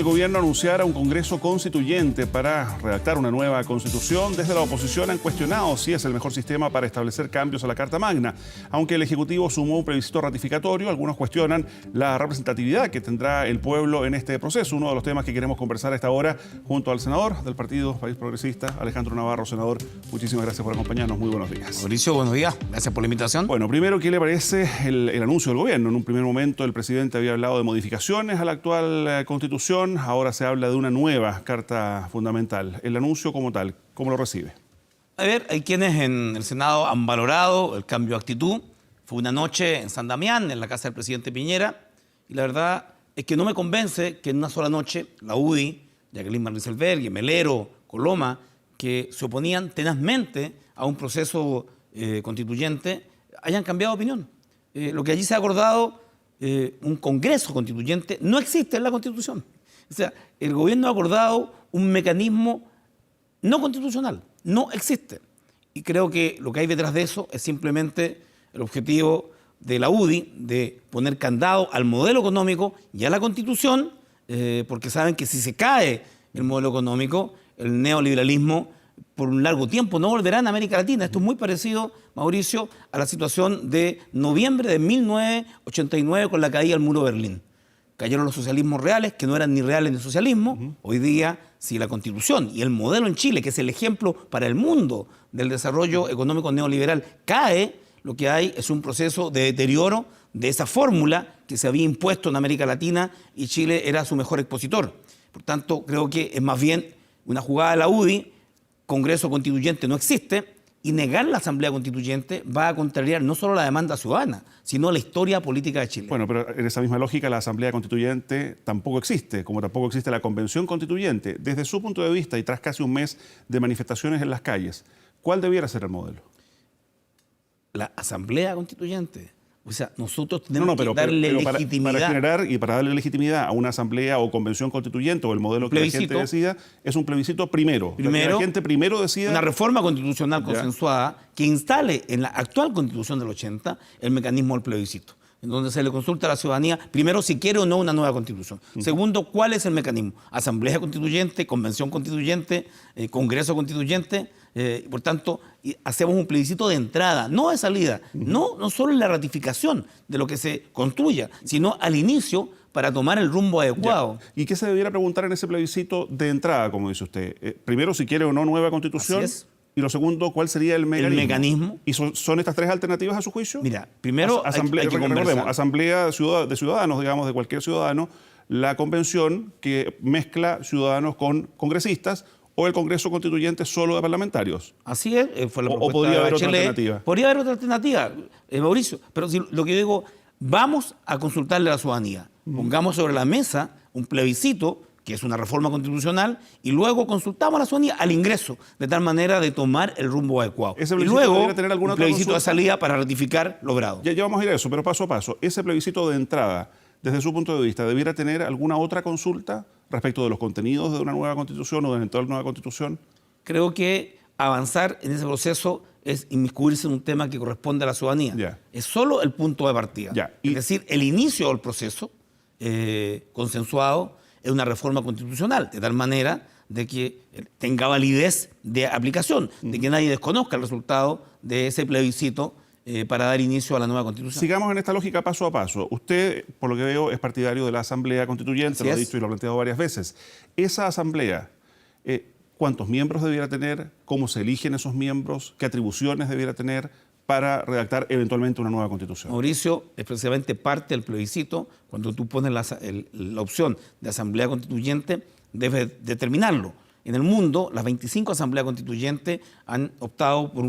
gobierno anunciara un Congreso Constituyente para redactar una nueva Constitución. Desde la oposición han cuestionado si es el mejor sistema para establecer cambios a la Carta Magna. Aunque el Ejecutivo sumó un plebiscito ratificatorio, algunos cuestionan la representatividad que tendrá el pueblo en este proceso. Uno de los temas que queremos conversar a esta hora junto al senador del Partido País Progresista, Alejandro Navarro. Senador, muchísimas gracias por acompañarnos. Muy buenos días. Mauricio, buenos días. Gracias por la invitación. Bueno, primero, ¿qué le parece el anuncio del gobierno? En un primer momento el presidente había hablado de modificaciones a la actual Constitución. Ahora se habla de una nueva Carta Fundamental. El anuncio como tal, ¿cómo lo recibe? A ver, hay quienes en el Senado han valorado el cambio de actitud. Fue una noche en San Damián, en la casa del presidente Piñera, y la verdad es que no me convence que en una sola noche la UDI, Jacqueline Van Rysselberghe, Melero, Coloma, que se oponían tenazmente a un proceso constituyente, hayan cambiado de opinión. Lo que allí se ha acordado, un Congreso Constituyente, no existe en la Constitución. O sea, el gobierno ha acordado un mecanismo no constitucional, no existe. Y creo que lo que hay detrás de eso es simplemente el objetivo de la UDI de poner candado al modelo económico y a la Constitución, porque saben que si se cae el modelo económico, el neoliberalismo por un largo tiempo no volverá en América Latina. Esto es muy parecido, Mauricio, a la situación de noviembre de 1989 con la caída del muro de Berlín. Cayeron los socialismos reales, que no eran ni reales ni socialismo. Hoy día, si la Constitución y el modelo en Chile, que es el ejemplo para el mundo del desarrollo económico neoliberal, cae, lo que hay es un proceso de deterioro de esa fórmula que se había impuesto en América Latina y Chile era su mejor expositor. Por tanto, creo que es más bien una jugada de la UDI. Congreso Constituyente no existe, y negar la Asamblea Constituyente va a contrariar no solo la demanda ciudadana, sino la historia política de Chile. Bueno, pero en esa misma lógica la Asamblea Constituyente tampoco existe, como tampoco existe la Convención Constituyente. Desde su punto de vista y tras casi un mes de manifestaciones en las calles, ¿cuál debiera ser el modelo? La Asamblea Constituyente. O sea, nosotros tenemos que darle legitimidad. Para generar y para darle legitimidad a una asamblea o convención constituyente o el modelo que la gente decida, es un plebiscito primero. Que la gente primero decida. Una reforma constitucional consensuada que instale en la actual Constitución del 80 el mecanismo del plebiscito, en donde se le consulta a la ciudadanía, primero, si quiere o no una nueva Constitución. Segundo, ¿cuál es el mecanismo? Asamblea Constituyente, Convención Constituyente, Congreso Constituyente. Por tanto, hacemos un plebiscito de entrada, no de salida, no solo en la ratificación de lo que se construya, sino al inicio para tomar el rumbo adecuado. ¿Y qué se debiera preguntar en ese plebiscito de entrada, como dice usted? Primero, si quiere o no nueva Constitución. Así es. Y lo segundo, ¿cuál sería el mecanismo? El mecanismo. ¿Y son estas tres alternativas a su juicio? Mira, primero hay que conversar. Asamblea de ciudadanos, digamos, de cualquier ciudadano, la convención que mezcla ciudadanos con congresistas, o el Congreso Constituyente solo de parlamentarios. Así es, fue la propuesta ¿O podría haber de otra Bachelet. alternativa? Podría haber otra alternativa, Mauricio. Pero si lo que yo digo, vamos a consultarle a la ciudadanía. Pongamos sobre la mesa un plebiscito, que es una reforma constitucional, y luego consultamos a la ciudadanía al ingreso, de tal manera de tomar el rumbo adecuado. Y luego, tener alguna un plebiscito de salida para ratificar logrado. Ya vamos a ir a eso, pero paso a paso. Ese plebiscito de entrada, desde su punto de vista, ¿debiera tener alguna otra consulta respecto de los contenidos de una nueva Constitución o de la nueva Constitución? Creo que avanzar en ese proceso es inmiscuirse en un tema que corresponde a la ciudadanía. Es solo el punto de partida. Es decir, el inicio del proceso consensuado es una reforma constitucional, de tal manera de que tenga validez de aplicación, de que nadie desconozca el resultado de ese plebiscito para dar inicio a la nueva Constitución. Sigamos en esta lógica paso a paso. Usted, por lo que veo, es partidario de la Asamblea Constituyente, lo ha dicho y lo ha planteado varias veces. Esa Asamblea, ¿cuántos miembros debiera tener? ¿Cómo se eligen esos miembros? ¿Qué atribuciones debiera tener para redactar eventualmente una nueva Constitución? Mauricio, es precisamente parte del plebiscito. Cuando tú pones la opción de Asamblea Constituyente, debes determinarlo. En el mundo, las 25 asambleas constituyentes han optado por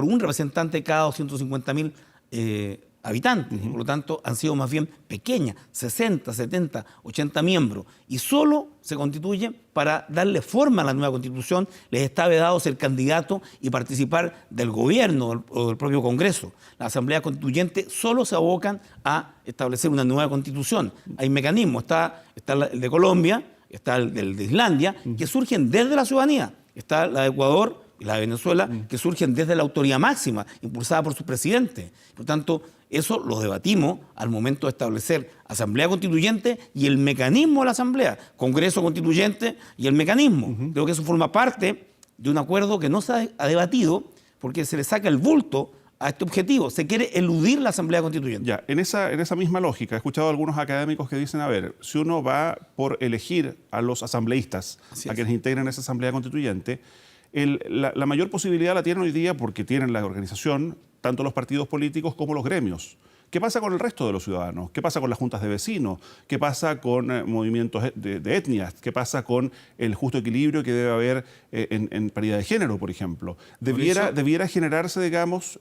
un representante cada 250.000 habitantes. Por lo tanto, han sido más bien pequeñas, 60, 70, 80 miembros. Y solo se constituyen para darle forma a la nueva Constitución. Les está vedado ser candidato y participar del gobierno o del propio Congreso. Las asambleas constituyentes solo se abocan a establecer una nueva Constitución. Hay mecanismos. Está el de Colombia, está el de Islandia, que surgen desde la ciudadanía. Está la de Ecuador y la de Venezuela, que surgen desde la autoridad máxima, impulsada por su presidente. Por tanto, eso lo debatimos al momento de establecer Asamblea Constituyente y el mecanismo de la Asamblea, Congreso Constituyente y el mecanismo. Creo que eso forma parte de un acuerdo que no se ha debatido porque se le saca el bulto a este objetivo. Se quiere eludir la Asamblea Constituyente. Ya, en esa misma lógica, he escuchado a algunos académicos que dicen, a ver, si uno va por elegir a los asambleístas, a quienes integran esa Asamblea Constituyente, la mayor posibilidad la tienen hoy día porque tienen la organización, tanto los partidos políticos como los gremios. ¿Qué pasa con el resto de los ciudadanos? ¿Qué pasa con las juntas de vecinos? ¿Qué pasa con movimientos de etnias? ¿Qué pasa con el justo equilibrio que debe haber en paridad de género, por ejemplo? ¿Debiera generarse, digamos,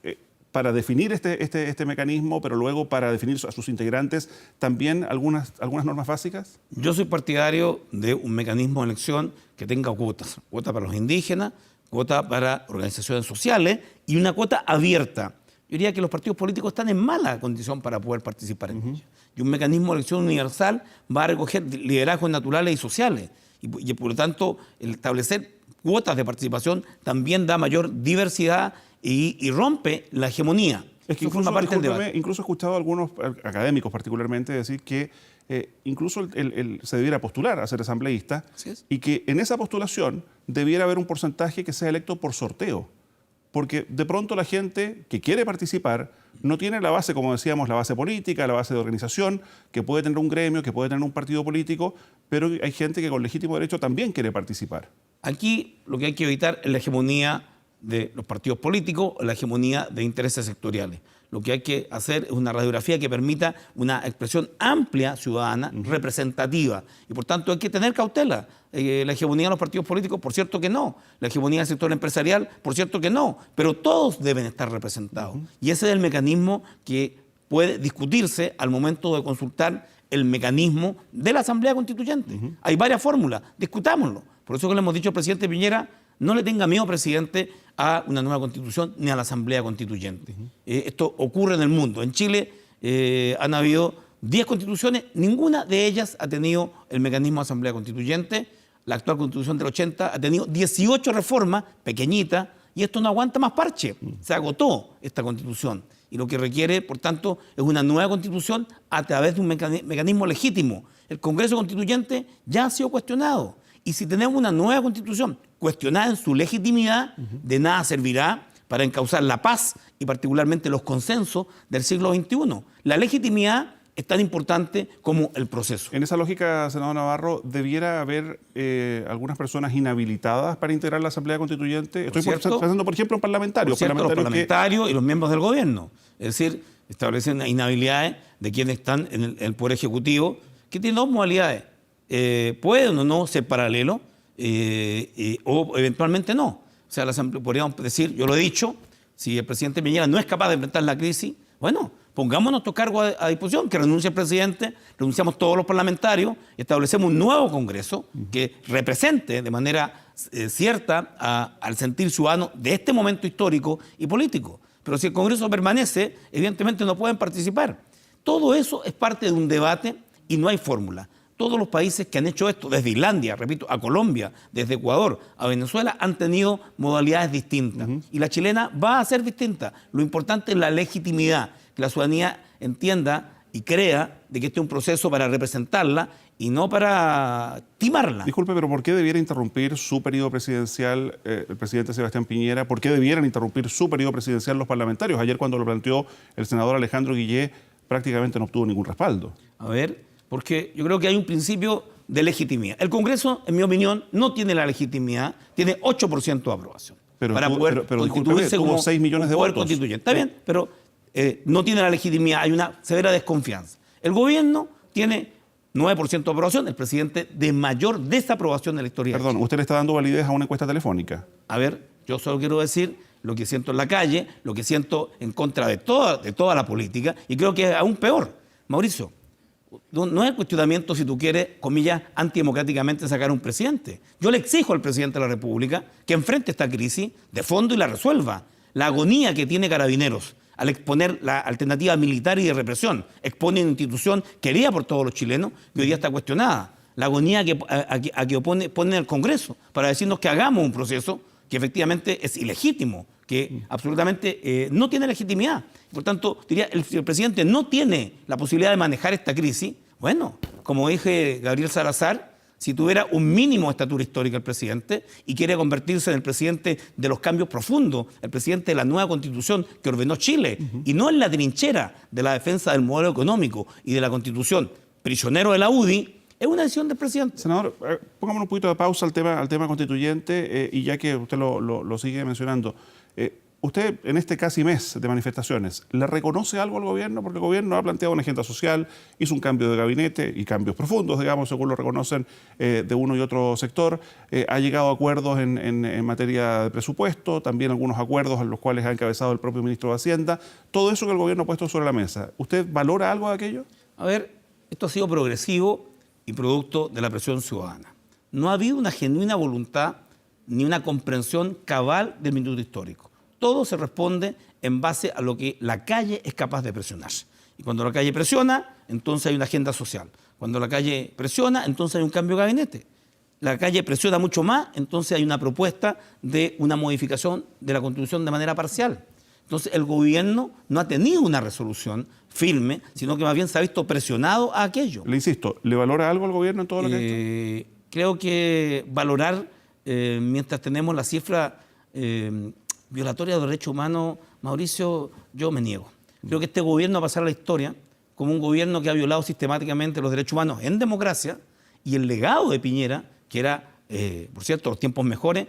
para definir este mecanismo, pero luego para definir a sus integrantes, también algunas normas básicas? Yo soy partidario de un mecanismo de elección que tenga cuotas. Cuota para los indígenas, cuota para organizaciones sociales y una cuota abierta. Yo diría que los partidos políticos están en mala condición para poder participar en ella. Y un mecanismo de elección universal va a recoger liderazgos naturales y sociales. Y por lo tanto, el establecer cuotas de participación también da mayor diversidad y rompe la hegemonía. Es que incluso, parte del debate. Incluso he escuchado a algunos académicos particularmente decir que incluso se debiera postular a ser asambleísta y que en esa postulación debiera haber un porcentaje que sea electo por sorteo. Porque de pronto la gente que quiere participar no tiene la base, como decíamos, la base política, la base de organización, que puede tener un gremio, que puede tener un partido político, pero hay gente que con legítimo derecho también quiere participar. Aquí lo que hay que evitar es la hegemonía de los partidos políticos, la hegemonía de intereses sectoriales. Lo que hay que hacer es una radiografía que permita una expresión amplia ciudadana, representativa. Y por tanto hay que tener cautela. La hegemonía de los partidos políticos, por cierto que no. La hegemonía del sector empresarial, por cierto que no. Pero todos deben estar representados. Y ese es el mecanismo que puede discutirse al momento de consultar el mecanismo de la Asamblea Constituyente. Hay varias fórmulas, discutámoslo. Por eso que le hemos dicho al presidente Piñera, no le tenga miedo, presidente, a una nueva Constitución ni a la Asamblea Constituyente. Esto ocurre en el mundo. En Chile han habido 10 constituciones, ninguna de ellas ha tenido el mecanismo de Asamblea Constituyente. La actual Constitución del 80 ha tenido 18 reformas, pequeñitas, y esto no aguanta más parche. Se agotó esta Constitución. Y lo que requiere, por tanto, es una nueva Constitución a través de un mecanismo legítimo. El Congreso Constituyente ya ha sido cuestionado. Y si tenemos una nueva Constitución cuestionada en su legitimidad, de nada servirá para encauzar la paz y particularmente los consensos del siglo XXI. La legitimidad es tan importante como el proceso. En esa lógica, senador Navarro, ¿debiera haber algunas personas inhabilitadas para integrar la Asamblea Constituyente? Estoy pensando, por ejemplo, en parlamentarios. Los parlamentarios y los miembros del gobierno. Es decir, establecen inhabilidades de quienes están en el Poder Ejecutivo, que tienen dos modalidades. Pueden o no ser paralelo o eventualmente no. O sea, podríamos decir, yo lo he dicho, si el presidente Piñera no es capaz de enfrentar la crisis, bueno, pongamos nuestro cargo a disposición, que renuncie el presidente, renunciamos todos los parlamentarios, establecemos un nuevo Congreso que represente de manera cierta al sentir ciudadano de este momento histórico y político. Pero si el Congreso permanece, evidentemente no pueden participar. Todo eso es parte de un debate y no hay fórmula. Todos los países que han hecho esto, desde Islandia, repito, a Colombia, desde Ecuador a Venezuela, han tenido modalidades distintas. Y la chilena va a ser distinta. Lo importante es la legitimidad, que la ciudadanía entienda y crea de que este es un proceso para representarla y no para timarla. Disculpe, pero ¿por qué debiera interrumpir su periodo presidencial el presidente Sebastián Piñera? ¿Por qué debieran interrumpir su periodo presidencial los parlamentarios? Ayer, cuando lo planteó el senador Alejandro Guillé, prácticamente no obtuvo ningún respaldo. A ver, porque yo creo que hay un principio de legitimidad. El Congreso, en mi opinión, no tiene la legitimidad, tiene 8% de aprobación. Pero constituirse como 6 millones de votos. Constituyente. Está bien, pero no tiene la legitimidad, hay una severa desconfianza. El gobierno tiene 9% de aprobación, el presidente de mayor desaprobación de la historia. Perdón, ¿usted le está dando validez a una encuesta telefónica? A ver, yo solo quiero decir lo que siento en la calle, lo que siento en contra de toda la política, y creo que es aún peor. Mauricio, no es el cuestionamiento, si tú quieres, comillas, antidemocráticamente sacar a un presidente. Yo le exijo al presidente de la República que enfrente esta crisis de fondo y la resuelva. La agonía que tiene Carabineros al exponer la alternativa militar y de represión, expone una institución querida por todos los chilenos y hoy día está cuestionada. La agonía pone el Congreso para decirnos que hagamos un proceso que efectivamente es ilegítimo, que absolutamente no tiene legitimidad. Por tanto, diría, si el presidente no tiene la posibilidad de manejar esta crisis, bueno, como dije Gabriel Salazar, si tuviera un mínimo de estatura histórica el presidente y quiere convertirse en el presidente de los cambios profundos, el presidente de la nueva constitución que ordenó Chile, y no en la trinchera de la defensa del modelo económico y de la constitución, prisionero de la UDI, es una decisión del presidente. Senador, pongámonos un poquito de pausa al tema constituyente y ya que usted lo sigue mencionando, usted en este casi mes de manifestaciones, ¿le reconoce algo al gobierno? Porque el gobierno ha planteado una agenda social, hizo un cambio de gabinete y cambios profundos, digamos, según lo reconocen de uno y otro sector, ha llegado a acuerdos en materia de presupuesto, también algunos acuerdos en los cuales ha encabezado el propio ministro de Hacienda, todo eso que el gobierno ha puesto sobre la mesa. ¿Usted valora algo de aquello? A ver, esto ha sido progresivo y producto de la presión ciudadana. No ha habido una genuina voluntad ni una comprensión cabal del minuto histórico. Todo se responde en base a lo que la calle es capaz de presionar. Y cuando la calle presiona, entonces hay una agenda social. Cuando la calle presiona, entonces hay un cambio de gabinete. La calle presiona mucho más, entonces hay una propuesta de una modificación de la Constitución de manera parcial. Entonces el gobierno no ha tenido una resolución firme, sino que más bien se ha visto presionado a aquello. Le insisto, ¿le valora algo al gobierno en todo lo que ha hecho? Creo que valorar, mientras tenemos la cifra violatoria de derechos humanos, Mauricio, yo me niego. Creo que este gobierno va a pasar a la historia como un gobierno que ha violado sistemáticamente los derechos humanos en democracia, y el legado de Piñera, que era, por cierto, los tiempos mejores,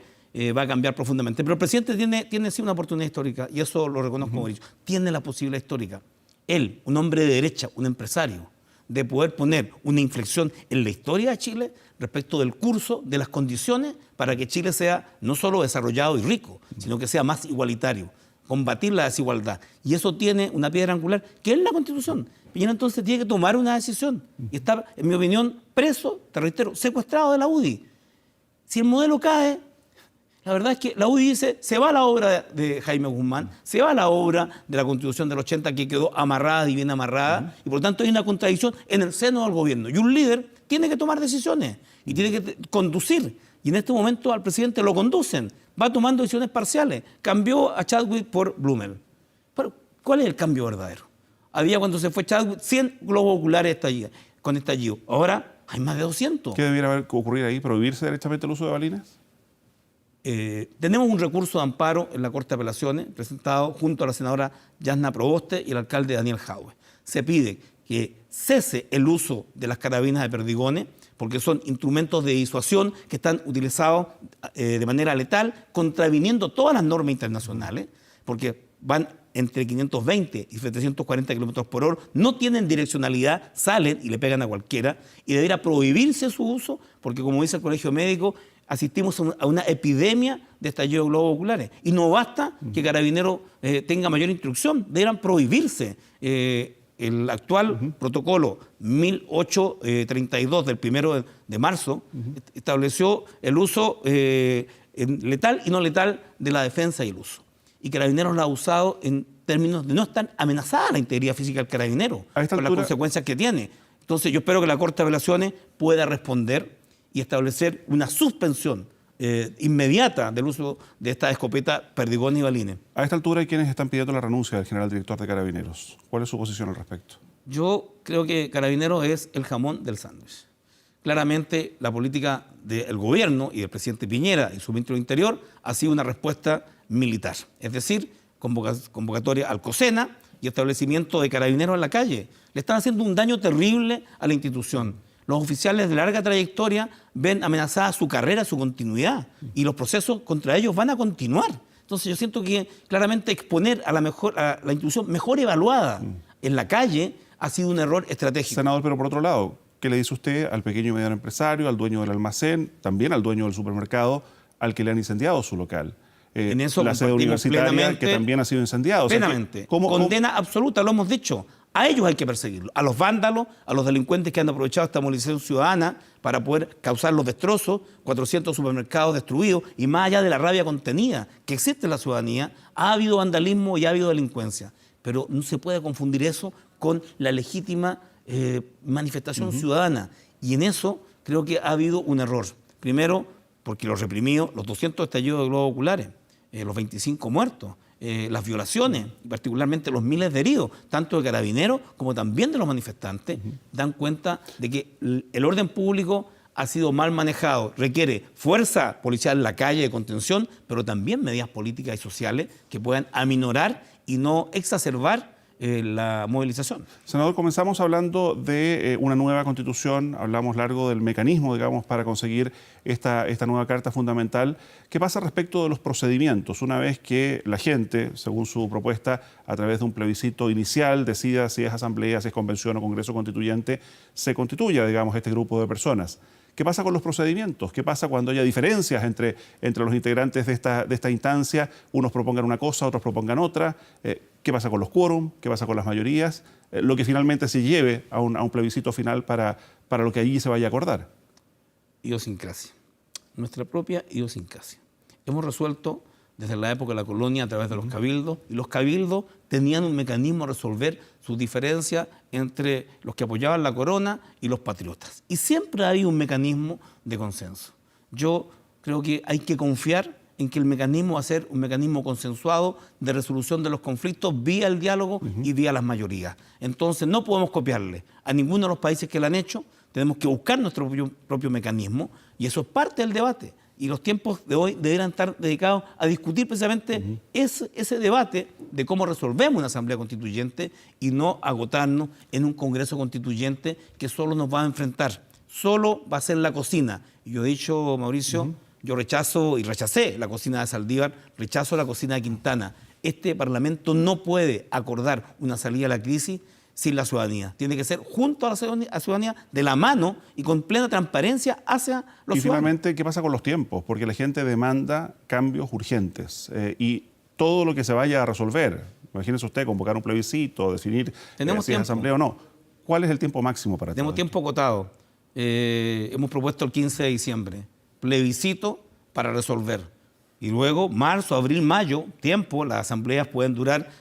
va a cambiar profundamente. Pero el presidente tiene sí una oportunidad histórica, y eso lo reconozco, Mauricio. Tiene la posibilidad histórica. Él, un hombre de derecha, un empresario, de poder poner una inflexión en la historia de Chile respecto del curso, de las condiciones para que Chile sea no solo desarrollado y rico, sino que sea más igualitario, combatir la desigualdad. Y eso tiene una piedra angular, que es la Constitución. Piñera entonces tiene que tomar una decisión. Y está, en mi opinión, preso, te reitero, secuestrado de la UDI. Si el modelo cae, la verdad es que la UDI dice, se va la obra de Jaime Guzmán, se va la obra de la Constitución del 80 que quedó amarrada y bien amarrada, y por lo tanto hay una contradicción en el seno del gobierno. Y un líder tiene que tomar decisiones y tiene que conducir. Y en este momento al presidente lo conducen, va tomando decisiones parciales. Cambió a Chadwick por Blumel. Pero, ¿cuál es el cambio verdadero? Había, cuando se fue Chadwick, 100 globos oculares con estallido. Ahora hay más de 200. ¿Qué debiera ocurrir ahí? ¿Prohibirse derechamente el uso de balines? Tenemos un recurso de amparo en la Corte de Apelaciones presentado junto a la senadora Yasna Proboste y el alcalde Daniel Jadwe. Se pide que cese el uso de las carabinas de perdigones porque son instrumentos de disuasión que están utilizados de manera letal, contraviniendo todas las normas internacionales, porque van entre 520 y 740 kilómetros por hora, no tienen direccionalidad, salen y le pegan a cualquiera, y debería prohibirse su uso, porque como dice el Colegio Médico, asistimos a una epidemia de estallido de globos oculares. Y no basta que Carabineros tenga mayor instrucción, deberán prohibirse. El actual protocolo 1832 del 1 de marzo estableció el uso letal y no letal de la defensa y el uso. Y Carabineros lo ha usado en términos de no estar amenazada la integridad física del carabinero por las consecuencias que tiene. Entonces yo espero que la Corte de Apelaciones pueda responder y establecer una suspensión inmediata del uso de esta escopeta, perdigones y balines. A esta altura hay quienes están pidiendo la renuncia del general director de Carabineros. ¿Cuál es su posición al respecto? Yo creo que Carabineros es el jamón del sándwich. Claramente la política del gobierno y del presidente Piñera y su ministro del Interior ha sido una respuesta militar. Es decir, convocatoria al COSENA y establecimiento de Carabineros en la calle. Le están haciendo un daño terrible a la institución. Los oficiales de larga trayectoria ven amenazada su carrera, su continuidad, y los procesos contra ellos van a continuar. Entonces yo siento que claramente exponer a la institución mejor evaluada en la calle ha sido un error estratégico. Senador, pero por otro lado, ¿qué le dice usted al pequeño y mediano empresario, al dueño del almacén, también al dueño del supermercado, al que le han incendiado su local? En eso la sede universitaria que también ha sido incendiada. Plenamente. Condena absoluta, lo hemos dicho. A ellos hay que perseguirlos, a los vándalos, a los delincuentes que han aprovechado esta movilización ciudadana para poder causar los destrozos, 400 supermercados destruidos, y más allá de la rabia contenida que existe en la ciudadanía, ha habido vandalismo y ha habido delincuencia. Pero no se puede confundir eso con la legítima manifestación ciudadana. Y en eso creo que ha habido un error. Primero, porque los reprimidos, los 200 estallidos de globos oculares, los 25 muertos, las violaciones, particularmente los miles de heridos, tanto de carabineros como también de los manifestantes, dan cuenta de que el orden público ha sido mal manejado. Requiere fuerza policial en la calle de contención, pero también medidas políticas y sociales que puedan aminorar y no exacerbar la movilización. Senador, comenzamos hablando de una nueva constitución, hablamos largo del mecanismo, digamos, para conseguir esta nueva carta fundamental. ¿Qué pasa respecto de los procedimientos? Una vez que la gente, según su propuesta, a través de un plebiscito inicial, decida si es asamblea, si es convención o congreso constituyente, se constituya, digamos, este grupo de personas. ¿Qué pasa con los procedimientos? ¿Qué pasa cuando haya diferencias entre los integrantes de esta instancia? Unos propongan una cosa, otros propongan otra. ¿Qué pasa con los quórum? ¿Qué pasa con las mayorías? Lo que finalmente se lleve a un plebiscito final para lo que allí se vaya a acordar. Idiosincrasia. Nuestra propia idiosincrasia. Hemos resuelto desde la época de la colonia a través de los cabildos, y los cabildos tenían un mecanismo de resolver sus diferencias entre los que apoyaban la corona y los patriotas. Y siempre ha habido un mecanismo de consenso. Yo creo que hay que confiar en que el mecanismo va a ser un mecanismo consensuado de resolución de los conflictos vía el diálogo y vía las mayorías. Entonces no podemos copiarle a ninguno de los países que lo han hecho, tenemos que buscar nuestro propio mecanismo, y eso es parte del debate. Y los tiempos de hoy deberán estar dedicados a discutir precisamente ese debate de cómo resolvemos una asamblea constituyente y no agotarnos en un congreso constituyente que solo nos va a enfrentar, solo va a ser la cocina. Y yo he dicho, Mauricio, yo rechazo y rechacé la cocina de Saldívar, rechazo la cocina de Quintana. Este Parlamento no puede acordar una salida a la crisis sin la ciudadanía. Tiene que ser junto a la ciudadanía, de la mano y con plena transparencia hacia los ciudadanos. Y finalmente, ¿qué pasa con los tiempos? Porque la gente demanda cambios urgentes y todo lo que se vaya a resolver, imagínese usted, convocar un plebiscito, definir si es asamblea o no. ¿Cuál es el tiempo máximo para todo? Tenemos tiempo acotado. Hemos propuesto el 15 de diciembre, plebiscito para resolver. Y luego, marzo, abril, mayo, tiempo, las asambleas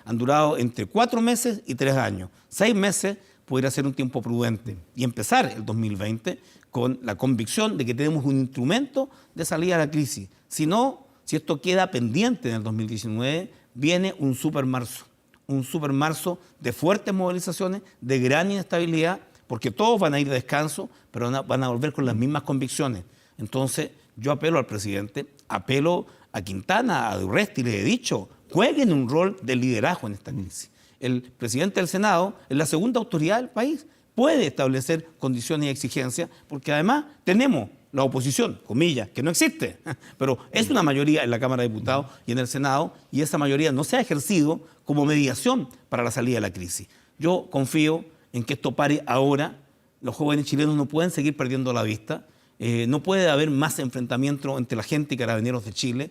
han durado entre 4 meses y 3 años. 6 meses podría ser un tiempo prudente y empezar el 2020 con la convicción de que tenemos un instrumento de salida a la crisis. Si no, si esto queda pendiente en el 2019, viene un super marzo de fuertes movilizaciones, de gran inestabilidad, porque todos van a ir de descanso, pero van a volver con las mismas convicciones. Entonces, yo apelo al presidente, apelo a Quintana, a Urresti, les he dicho, jueguen un rol de liderazgo en esta crisis. El presidente del Senado es la segunda autoridad del país, puede establecer condiciones y exigencias, porque además tenemos la oposición, comillas, que no existe, pero es una mayoría en la Cámara de Diputados y en el Senado, y esa mayoría no se ha ejercido como mediación para la salida de la crisis. Yo confío en que esto pare ahora. Los jóvenes chilenos no pueden seguir perdiendo la vista. No puede haber más enfrentamiento entre la gente y Carabineros de Chile,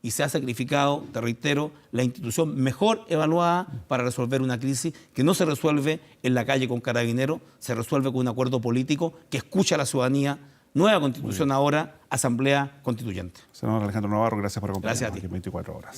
y se ha sacrificado, te reitero, la institución mejor evaluada para resolver una crisis que no se resuelve en la calle con Carabineros, se resuelve con un acuerdo político que escucha a la ciudadanía. Nueva constitución ahora, asamblea constituyente. Senador Alejandro Navarro, gracias por acompañarnos aquí en 24 horas.